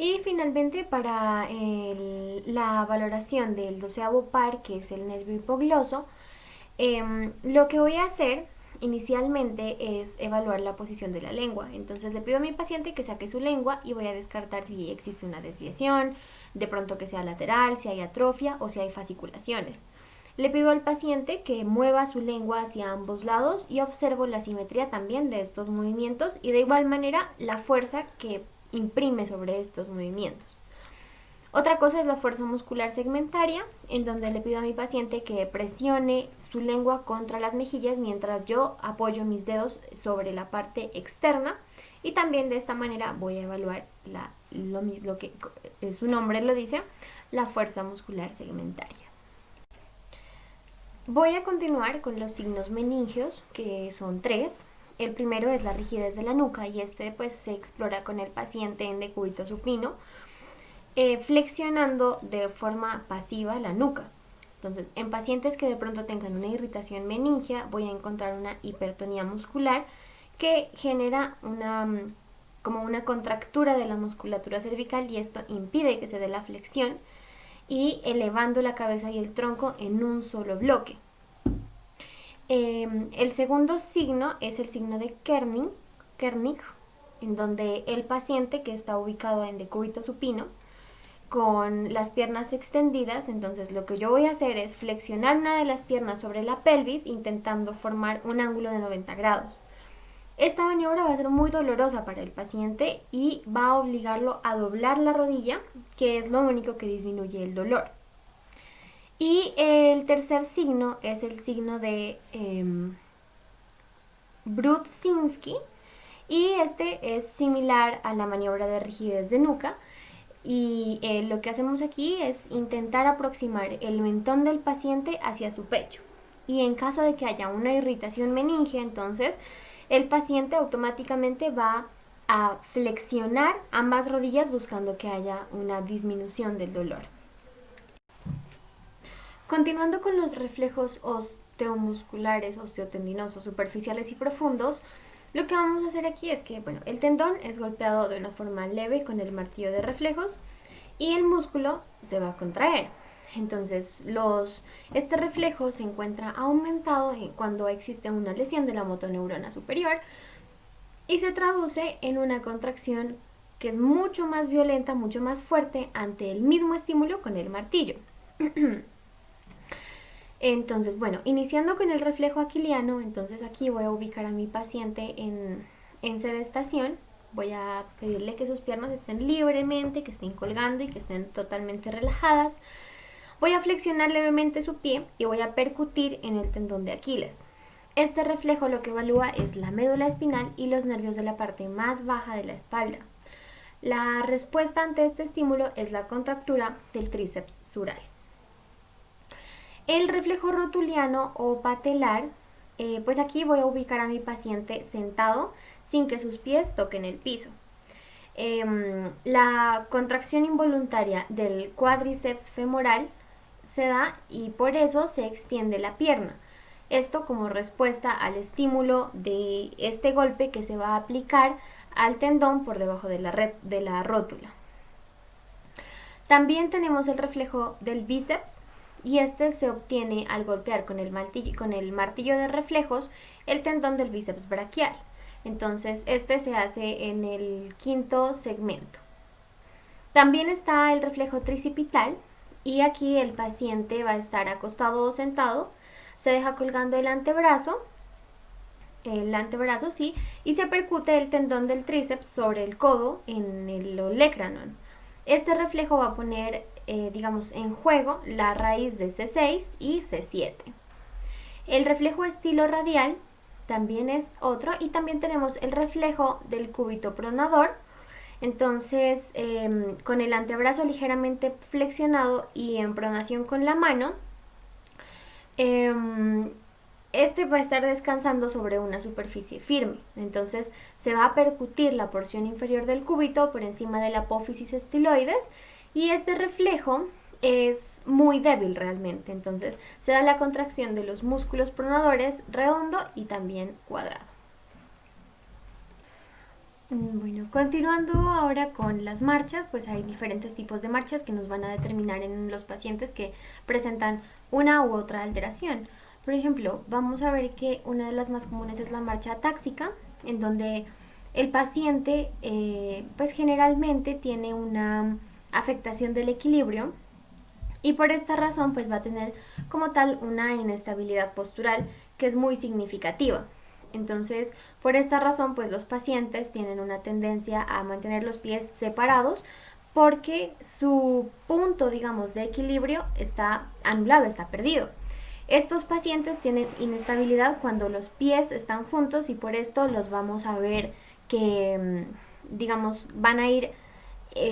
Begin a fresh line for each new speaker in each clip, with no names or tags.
Y finalmente para la valoración del doceavo par, que es el nervio hipogloso, lo que voy a hacer inicialmente es evaluar la posición de la lengua. Entonces le pido a mi paciente que saque su lengua y voy a descartar si existe una desviación, de pronto que sea lateral, si hay atrofia o si hay fasciculaciones. Le pido al paciente que mueva su lengua hacia ambos lados y observo la simetría también de estos movimientos y de igual manera la fuerza que imprime sobre estos movimientos. Otra cosa es la fuerza muscular segmentaria, en donde le pido a mi paciente que presione su lengua contra las mejillas mientras yo apoyo mis dedos sobre la parte externa, y también de esta manera voy a evaluar lo que su nombre lo dice, la fuerza muscular segmentaria. Voy a continuar con los signos meningios, que son tres. El primero es la rigidez de la nuca y este pues se explora con el paciente en decúbito supino, flexionando de forma pasiva la nuca. Entonces, en pacientes que de pronto tengan una irritación meningia, voy a encontrar una hipertonía muscular que genera como una contractura de la musculatura cervical, y esto impide que se dé la flexión y elevando la cabeza y el tronco en un solo bloque. El segundo signo es el signo de Kernig, en donde el paciente que está ubicado en decúbito supino con las piernas extendidas, entonces lo que yo voy a hacer es flexionar una de las piernas sobre la pelvis intentando formar un ángulo de 90 grados. Esta maniobra va a ser muy dolorosa para el paciente y va a obligarlo a doblar la rodilla, que es lo único que disminuye el dolor. Y el tercer signo es el signo de Brudzinski, y este es similar a la maniobra de rigidez de nuca, y lo que hacemos aquí es intentar aproximar el mentón del paciente hacia su pecho, y en caso de que haya una irritación meningia, entonces el paciente automáticamente va a flexionar ambas rodillas buscando que haya una disminución del dolor. Continuando con los reflejos osteomusculares, osteotendinosos, superficiales y profundos, lo que vamos a hacer aquí es que, bueno, el tendón es golpeado de una forma leve con el martillo de reflejos y el músculo se va a contraer. Entonces, este reflejo se encuentra aumentado cuando existe una lesión de la motoneurona superior y se traduce en una contracción que es mucho más violenta, mucho más fuerte ante el mismo estímulo con el martillo. Entonces, bueno, iniciando con el reflejo aquiliano, entonces aquí voy a ubicar a mi paciente en sedestación. Voy a pedirle que sus piernas estén libremente, que estén colgando y que estén totalmente relajadas. Voy a flexionar levemente su pie y voy a percutir en el tendón de Aquiles. Este reflejo lo que evalúa es la médula espinal y los nervios de la parte más baja de la espalda. La respuesta ante este estímulo es la contractura del tríceps sural. El reflejo rotuliano o patelar, pues aquí voy a ubicar a mi paciente sentado sin que sus pies toquen el piso. La contracción involuntaria del cuádriceps femoral se da y por eso se extiende la pierna. Esto como respuesta al estímulo de este golpe que se va a aplicar al tendón por debajo de la rótula. También tenemos el reflejo del bíceps, y este se obtiene al golpear con el martillo de reflejos el tendón del bíceps braquial. Entonces este se hace en el quinto segmento. También está el reflejo tricipital, y aquí el paciente va a estar acostado o sentado, se deja colgando el antebrazo sí, y se percute el tendón del tríceps sobre el codo en el olecranon. Este reflejo va a poner, digamos, en juego la raíz de C6 y C7. El reflejo estilo radial también es otro, y también tenemos el reflejo del cúbito pronador. Entonces, con el antebrazo ligeramente flexionado y en pronación con la mano, este va a estar descansando sobre una superficie firme. Entonces se va a percutir la porción inferior del cúbito por encima de la apófisis estiloides, y este reflejo es muy débil realmente. Entonces se da la contracción de los músculos pronadores redondo y también cuadrado. Bueno, continuando ahora con las marchas, pues hay diferentes tipos de marchas que nos van a determinar en los pacientes que presentan una u otra alteración. Por ejemplo, vamos a ver que una de las más comunes es la marcha atáxica, en donde el paciente pues generalmente tiene una afectación del equilibrio y por esta razón pues va a tener como tal una inestabilidad postural que es muy significativa. Entonces, por esta razón pues los pacientes tienen una tendencia a mantener los pies separados porque su punto, digamos, de equilibrio está anulado, está perdido. Estos pacientes tienen inestabilidad cuando los pies están juntos y por esto los vamos a ver que, digamos, van a ir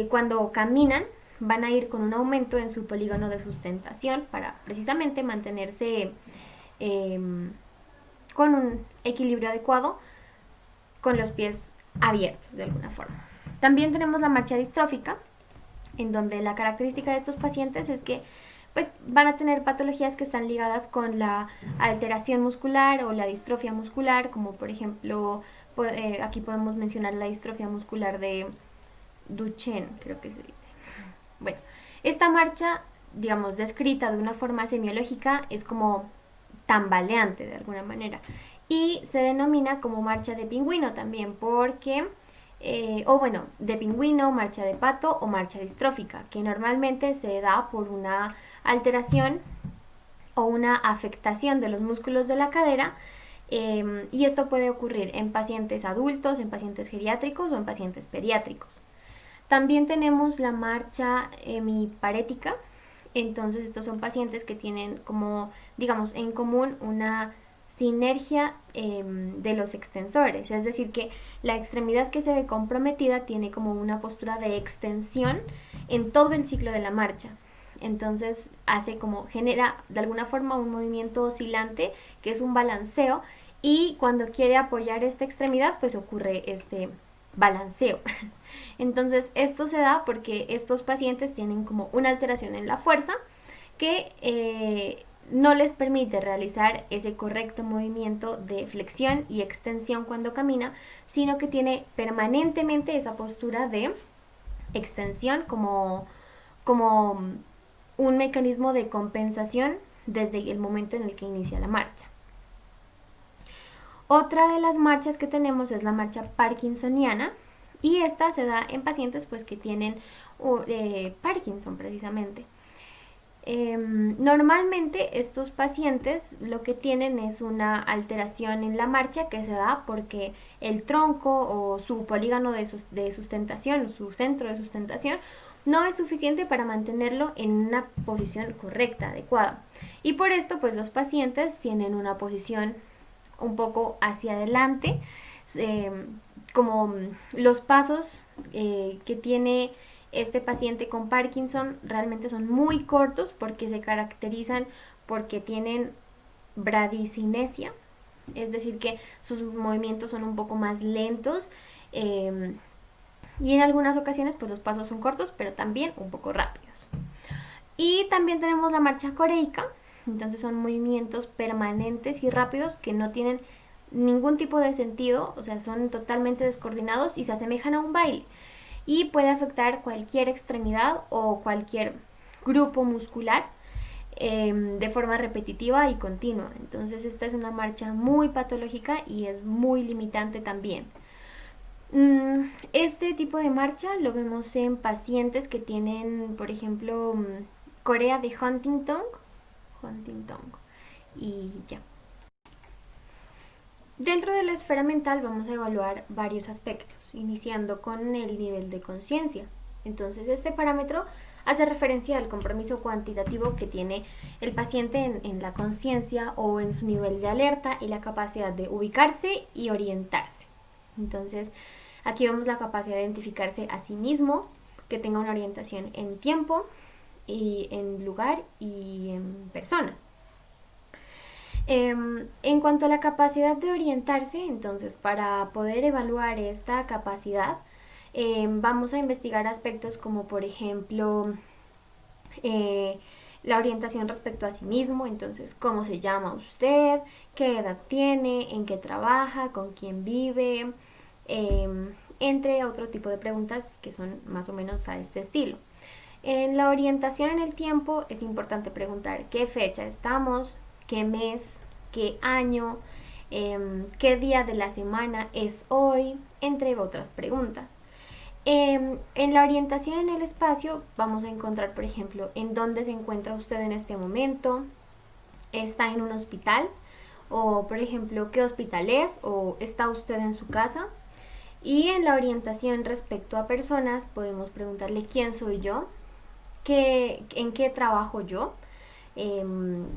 cuando caminan, van a ir con un aumento en su polígono de sustentación para precisamente mantenerse eh, con un equilibrio adecuado con los pies abiertos de alguna forma. También tenemos la marcha distrófica, en donde la característica de estos pacientes es que pues van a tener patologías que están ligadas con la alteración muscular o la distrofia muscular, como por ejemplo, aquí podemos mencionar la distrofia muscular de Duchenne, creo que se dice. Bueno, esta marcha, digamos, descrita de una forma semiológica es como tambaleante de alguna manera y se denomina como marcha de pingüino también porque, o bueno, de pingüino, marcha de pato o marcha distrófica, que normalmente se da por una alteración o una afectación de los músculos de la cadera y esto puede ocurrir en pacientes adultos, en pacientes geriátricos o en pacientes pediátricos. También tenemos la marcha hemiparética. Entonces estos son pacientes que tienen como, digamos, en común una sinergia de los extensores, es decir, que la extremidad que se ve comprometida tiene como una postura de extensión en todo el ciclo de la marcha. Entonces hace como, genera de alguna forma un movimiento oscilante que es un balanceo y cuando quiere apoyar esta extremidad pues ocurre este balanceo. Entonces esto se da porque estos pacientes tienen como una alteración en la fuerza que no les permite realizar ese correcto movimiento de flexión y extensión cuando camina, sino que tiene permanentemente esa postura de extensión como un mecanismo de compensación desde el momento en el que inicia la marcha. Otra de las marchas que tenemos es la marcha parkinsoniana y esta se da en pacientes pues que tienen Parkinson precisamente. Normalmente estos pacientes lo que tienen es una alteración en la marcha que se da porque el tronco o su polígono de sustentación, su centro de sustentación, no es suficiente para mantenerlo en una posición correcta, adecuada. Y por esto pues los pacientes tienen una posición un poco hacia adelante, eh, como los pasos que tiene este paciente con Parkinson realmente son muy cortos porque se caracterizan porque tienen bradicinesia, es decir que sus movimientos son un poco más lentos y en algunas ocasiones pues los pasos son cortos pero también un poco rápidos. Y también tenemos la marcha coreica, entonces son movimientos permanentes y rápidos que no tienen ningún tipo de sentido, o sea, son totalmente descoordinados y se asemejan a un baile. Y puede afectar cualquier extremidad o cualquier grupo muscular de forma repetitiva y continua. Entonces esta es una marcha muy patológica y es muy limitante también. Este tipo de marcha lo vemos en pacientes que tienen, por ejemplo, Corea de Huntington y ya. Dentro de la esfera mental vamos a evaluar varios aspectos, iniciando con el nivel de conciencia. Entonces, este parámetro hace referencia al compromiso cuantitativo que tiene el paciente en la conciencia o en su nivel de alerta y la capacidad de ubicarse y orientarse. Entonces, aquí vemos la capacidad de identificarse a sí mismo, que tenga una orientación en tiempo y en lugar y en persona. En cuanto a la capacidad de orientarse, entonces para poder evaluar esta capacidad, vamos a investigar aspectos como por ejemplo la orientación respecto a sí mismo, entonces cómo se llama usted, qué edad tiene, en qué trabaja, con quién vive, entre otro tipo de preguntas que son más o menos a este estilo. En la orientación en el tiempo es importante preguntar qué fecha estamos, qué mes, qué año, qué día de la semana es hoy, entre otras preguntas. En la orientación en el espacio vamos a encontrar, por ejemplo, en dónde se encuentra usted en este momento, está en un hospital, o por ejemplo, qué hospital es, o está usted en su casa. Y en la orientación respecto a personas podemos preguntarle quién soy yo, en qué trabajo yo.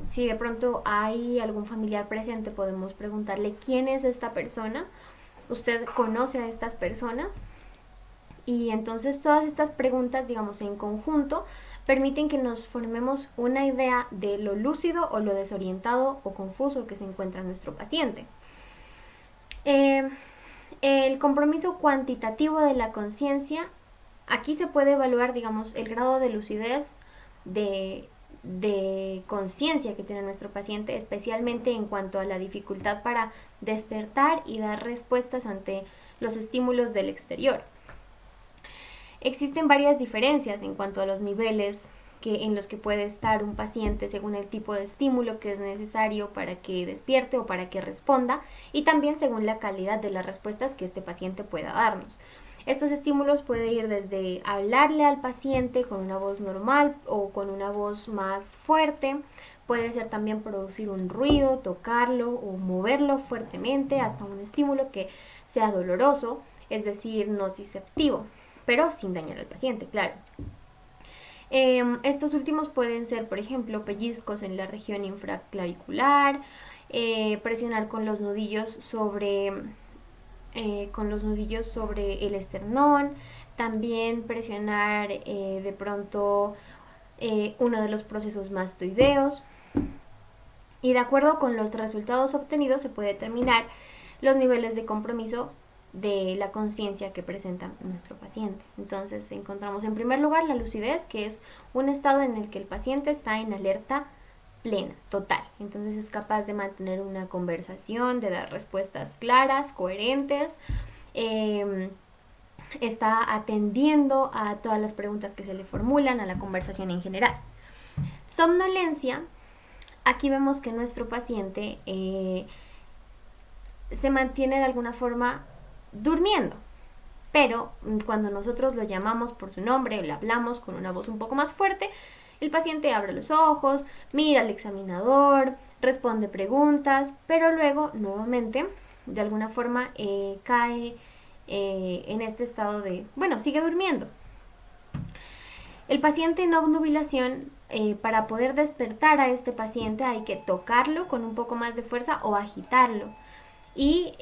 Si de pronto hay algún familiar presente, podemos preguntarle quién es esta persona. ¿Usted conoce a estas personas? Y entonces todas estas preguntas, digamos, en conjunto, permiten que nos formemos una idea de lo lúcido o lo desorientado o confuso que se encuentra nuestro paciente. El compromiso cuantitativo de la conciencia, aquí se puede evaluar, digamos, el grado de lucidez, de conciencia que tiene nuestro paciente, especialmente en cuanto a la dificultad para despertar y dar respuestas ante los estímulos del exterior. Existen varias diferencias en cuanto a los niveles en los que puede estar un paciente según el tipo de estímulo que es necesario para que despierte o para que responda, y también según la calidad de las respuestas que este paciente pueda darnos. Estos estímulos pueden ir desde hablarle al paciente con una voz normal o con una voz más fuerte. Puede ser también producir un ruido, tocarlo o moverlo fuertemente, hasta un estímulo que sea doloroso, es decir, nociceptivo, pero sin dañar al paciente, claro. Estos últimos pueden ser, por ejemplo, pellizcos en la región infraclavicular, presionar con los nudillos sobre el esternón, también presionar de pronto uno de los procesos mastoideos, y de acuerdo con los resultados obtenidos se puede determinar los niveles de compromiso de la conciencia que presenta nuestro paciente. Entonces encontramos en primer lugar la lucidez, que es un estado en el que el paciente está en alerta plena, total. Entonces es capaz de mantener una conversación, de dar respuestas claras, coherentes, está atendiendo a todas las preguntas que se le formulan, a la conversación en general. Somnolencia, aquí vemos que nuestro paciente se mantiene de alguna forma durmiendo, pero cuando nosotros lo llamamos por su nombre o le hablamos con una voz un poco más fuerte, el paciente abre los ojos, mira al examinador, responde preguntas, pero luego nuevamente de alguna forma cae en este estado de, sigue durmiendo. El paciente en obnubilación, para poder despertar a este paciente hay que tocarlo con un poco más de fuerza o agitarlo. Y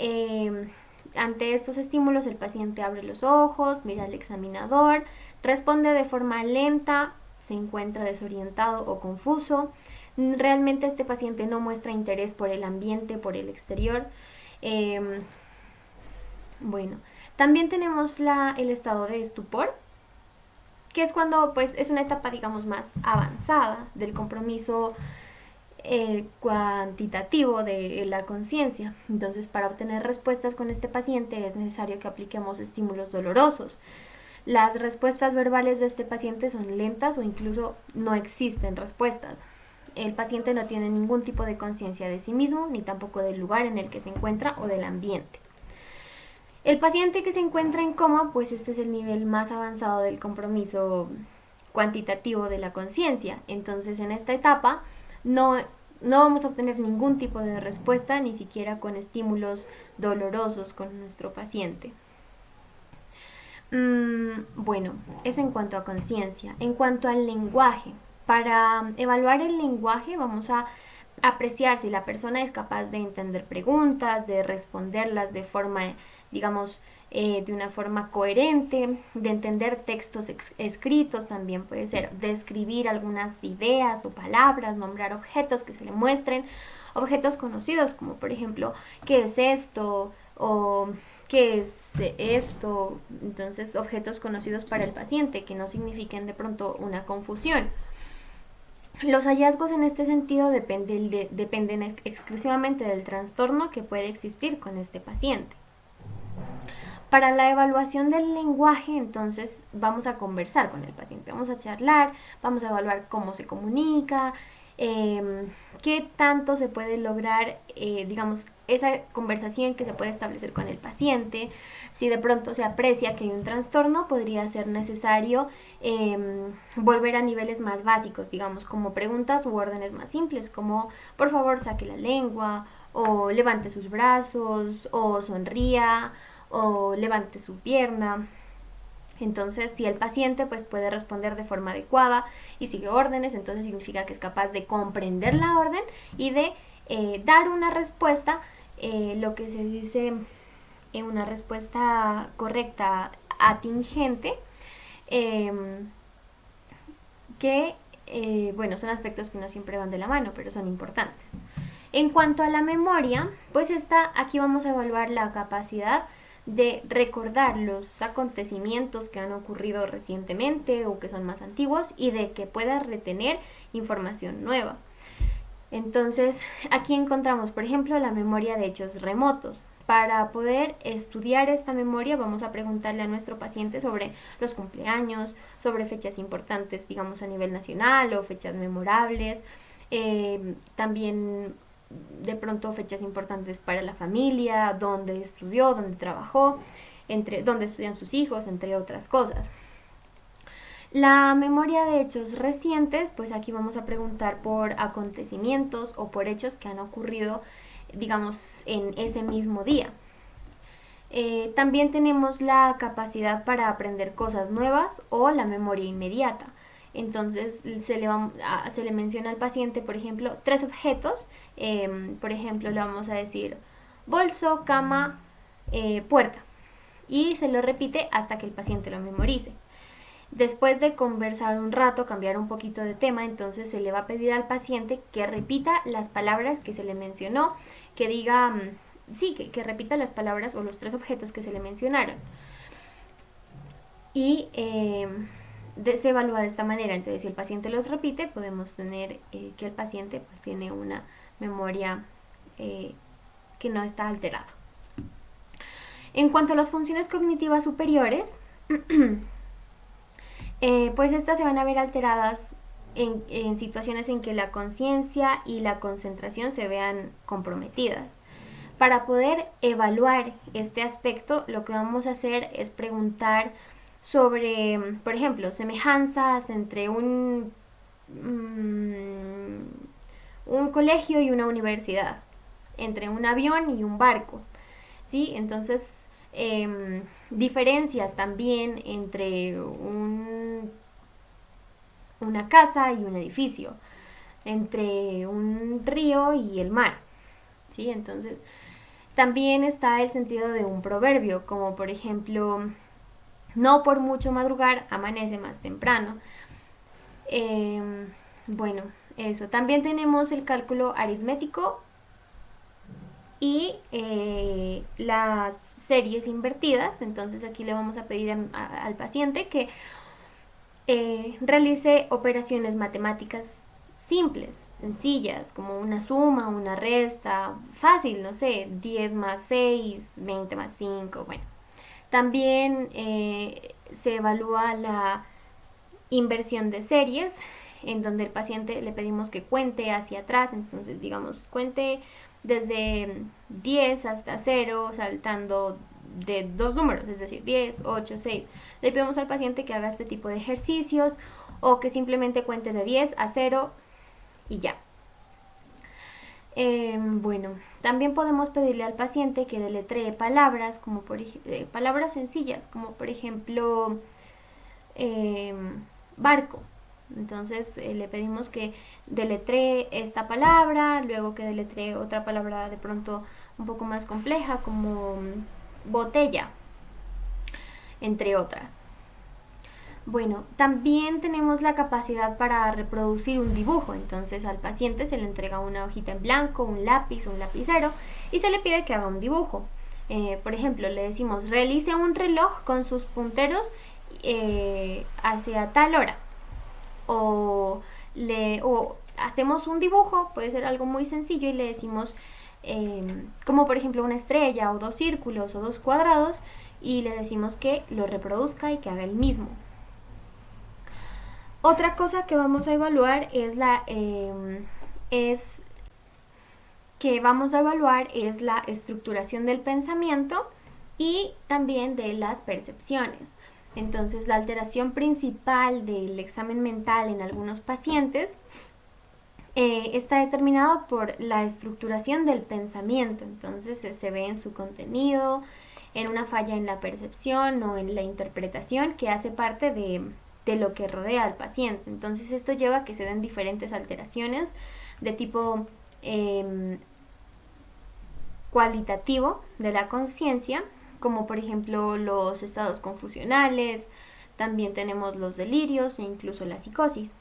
ante estos estímulos el paciente abre los ojos, mira al examinador, responde de forma lenta, se encuentra desorientado o confuso. Realmente este paciente no muestra interés por el ambiente, por el exterior. También tenemos el estado de estupor, que es cuando pues es una etapa, digamos, más avanzada del compromiso cuantitativo de la conciencia. Entonces, para obtener respuestas con este paciente es necesario que apliquemos estímulos dolorosos. Las respuestas verbales de este paciente son lentas o incluso no existen respuestas. El paciente no tiene ningún tipo de conciencia de sí mismo, ni tampoco del lugar en el que se encuentra o del ambiente. El paciente que se encuentra en coma, pues este es el nivel más avanzado del compromiso cuantitativo de la conciencia. Entonces, en esta etapa no vamos a obtener ningún tipo de respuesta, ni siquiera con estímulos dolorosos con nuestro paciente. Eso en cuanto a conciencia. En cuanto al lenguaje, para evaluar el lenguaje vamos a apreciar si la persona es capaz de entender preguntas, de responderlas de forma, digamos, de una forma coherente, de entender textos escritos, también puede ser, de escribir algunas ideas o palabras, nombrar objetos que se le muestren, objetos conocidos como por ejemplo, ¿qué es esto? O ¿qué es esto? Entonces, objetos conocidos para el paciente que no signifiquen de pronto una confusión. Los hallazgos en este sentido dependen exclusivamente del trastorno que puede existir con este paciente. Para la evaluación del lenguaje, entonces vamos a conversar con el paciente, vamos a charlar, vamos a evaluar cómo se comunica, qué tanto se puede lograr, digamos, esa conversación que se puede establecer con el paciente. Si de pronto se aprecia que hay un trastorno, podría ser necesario volver a niveles más básicos, digamos, como preguntas u órdenes más simples, como por favor saque la lengua, o levante sus brazos, o sonría, o levante su pierna. Entonces, si el paciente pues puede responder de forma adecuada y sigue órdenes, entonces significa que es capaz de comprender la orden y de dar una respuesta, lo que se dice una respuesta correcta, atingente, eh, que bueno, son aspectos que no siempre van de la mano, pero son importantes. En cuanto a la memoria, pues aquí vamos a evaluar la capacidad de recordar los acontecimientos que han ocurrido recientemente o que son más antiguos y de que pueda retener información nueva. Entonces, aquí encontramos, por ejemplo, la memoria de hechos remotos. Para poder estudiar esta memoria vamos a preguntarle a nuestro paciente sobre los cumpleaños, sobre fechas importantes, digamos, a nivel nacional o fechas memorables. También de pronto fechas importantes para la familia, dónde estudió, dónde trabajó, dónde estudian sus hijos, entre otras cosas. La memoria de hechos recientes, pues aquí vamos a preguntar por acontecimientos o por hechos que han ocurrido, digamos, en ese mismo día. También tenemos la capacidad para aprender cosas nuevas o la memoria inmediata. Entonces se le menciona al paciente, por ejemplo, 3 objetos. Por ejemplo, le vamos a decir bolso, cama, puerta. Y se lo repite hasta que el paciente lo memorice. Después de conversar un rato, cambiar un poquito de tema, entonces se le va a pedir al paciente que repita las palabras que se le mencionó, que diga, sí, que repita las palabras o los 3 objetos que se le mencionaron. Y se evalúa de esta manera. Entonces, si el paciente los repite, podemos tener que el paciente pues tiene una memoria que no está alterada. En cuanto a las funciones cognitivas superiores, pues estas se van a ver alteradas en situaciones en que la conciencia y la concentración se vean comprometidas. Para poder evaluar este aspecto, lo que vamos a hacer es preguntar sobre, por ejemplo, semejanzas entre un colegio y una universidad, entre un avión y un barco, ¿sí? Entonces, diferencias también entre una casa y un edificio, entre un río y el mar, ¿sí? Entonces, también está el sentido de un proverbio, como por ejemplo, no por mucho madrugar, amanece más temprano. Bueno, eso. También tenemos el cálculo aritmético y las series invertidas. Entonces aquí le vamos a pedir al paciente que realice operaciones matemáticas simples, sencillas, como una suma, una resta, fácil, no sé, 10 más 6, 20 más 5, bueno. También se evalúa la inversión de series, en donde el paciente le pedimos que cuente hacia atrás, entonces digamos, cuente desde 10 hasta 0, saltando de 2 números, es decir, 10, 8, 6. Le pedimos al paciente que haga este tipo de ejercicios o que simplemente cuente de 10 a 0 y ya. Bueno, también podemos pedirle al paciente que deletree palabras, como palabras sencillas, como por ejemplo barco. Entonces le pedimos que deletree esta palabra, luego que deletree otra palabra de pronto un poco más compleja, como botella, entre otras. Bueno, también tenemos la capacidad para reproducir un dibujo, entonces al paciente se le entrega una hojita en blanco, un lápiz, un lapicero y se le pide que haga un dibujo. Por ejemplo, le decimos realice un reloj con sus punteros hacia tal hora, o hacemos un dibujo, puede ser algo muy sencillo y le decimos como por ejemplo una estrella o 2 círculos o 2 cuadrados y le decimos que lo reproduzca y que haga el mismo. Otra cosa que vamos a evaluar es la estructuración del pensamiento y también de las percepciones. Entonces, la alteración principal del examen mental en algunos pacientes está determinado por la estructuración del pensamiento. Entonces, se ve en su contenido, en una falla en la percepción o en la interpretación que hace parte de lo que rodea al paciente. Entonces, esto lleva a que se den diferentes alteraciones de tipo cualitativo de la conciencia, como por ejemplo los estados confusionales, también tenemos los delirios e incluso la psicosis.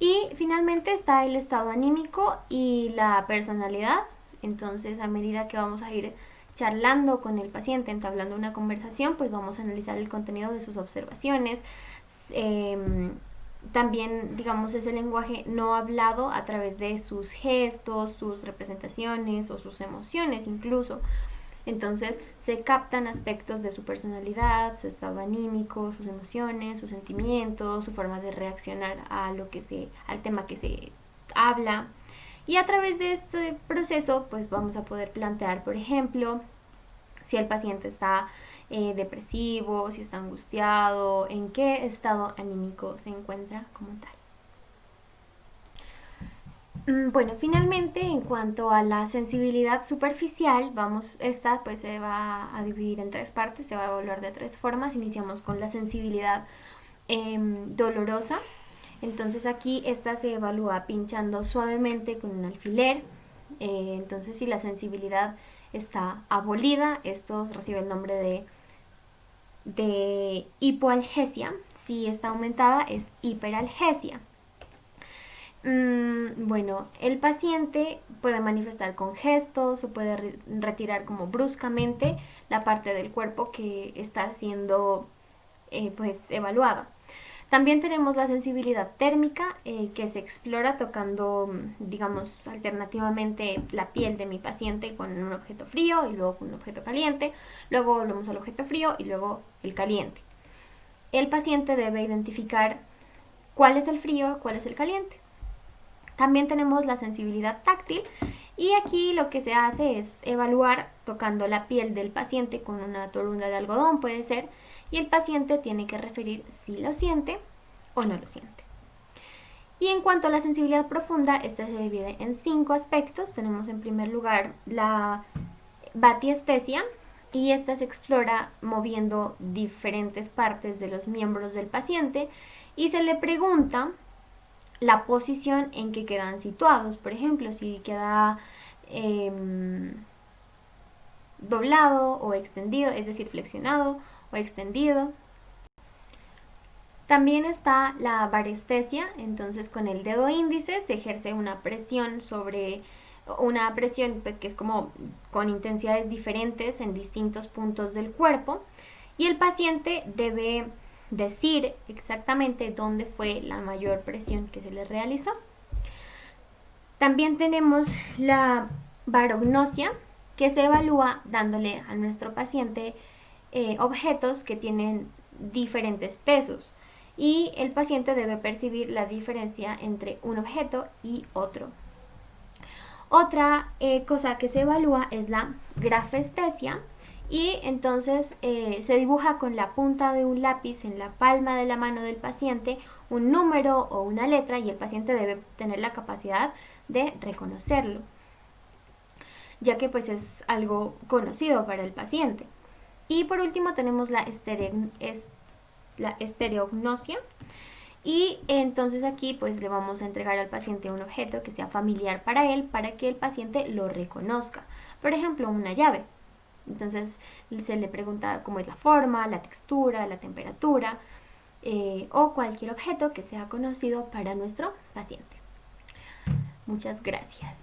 Y finalmente está el estado anímico y la personalidad. Entonces, a medida que vamos a ir charlando con el paciente, entablando una conversación, pues vamos a analizar el contenido de sus observaciones. También, digamos, ese lenguaje no hablado a través de sus gestos, sus representaciones o sus emociones incluso. Entonces se captan aspectos de su personalidad, su estado anímico, sus emociones, sus sentimientos, su forma de reaccionar al tema que se habla. Y a través de este proceso, pues vamos a poder plantear, por ejemplo, si el paciente está depresivo, si está angustiado, en qué estado anímico se encuentra como tal. Bueno, finalmente, en cuanto a la sensibilidad superficial, esta pues se va a dividir en tres partes, se va a evaluar de tres formas. Iniciamos con la sensibilidad dolorosa. Entonces aquí esta se evalúa pinchando suavemente con un alfiler. Entonces, si la sensibilidad está abolida, esto recibe el nombre de hipoalgesia. Si está aumentada, es hiperalgesia. Bueno, el paciente puede manifestar con gestos o puede retirar como bruscamente la parte del cuerpo que está siendo pues evaluada. También tenemos la sensibilidad térmica que se explora tocando, digamos, alternativamente la piel de mi paciente con un objeto frío y luego con un objeto caliente. Luego volvemos al objeto frío y luego el caliente. El paciente debe identificar cuál es el frío, cuál es el caliente. También tenemos la sensibilidad táctil y aquí lo que se hace es evaluar tocando la piel del paciente con una toronja de algodón, puede ser, y el paciente tiene que referir si lo siente o no lo siente. Y en cuanto a la sensibilidad profunda, esta se divide en 5 aspectos. Tenemos en primer lugar la batiestesia, y esta se explora moviendo diferentes partes de los miembros del paciente y se le pregunta la posición en que quedan situados. Por ejemplo, si queda doblado o extendido, es decir, flexionado o extendido. También está la varestesia, entonces con el dedo índice se ejerce una presión pues que es como con intensidades diferentes en distintos puntos del cuerpo y el paciente debe decir exactamente dónde fue la mayor presión que se le realizó. También tenemos la barognosia, que se evalúa dándole a nuestro paciente objetos que tienen diferentes pesos y el paciente debe percibir la diferencia entre un objeto y otro. Otra cosa que se evalúa es la grafestesia, y entonces se dibuja con la punta de un lápiz en la palma de la mano del paciente un número o una letra y el paciente debe tener la capacidad de reconocerlo, ya que pues es algo conocido para el paciente. Y por último tenemos la estereognosia, y entonces aquí pues le vamos a entregar al paciente un objeto que sea familiar para él para que el paciente lo reconozca. Por ejemplo, una llave. Entonces se le pregunta cómo es la forma, la textura, la temperatura o cualquier objeto que sea conocido para nuestro paciente. Muchas gracias.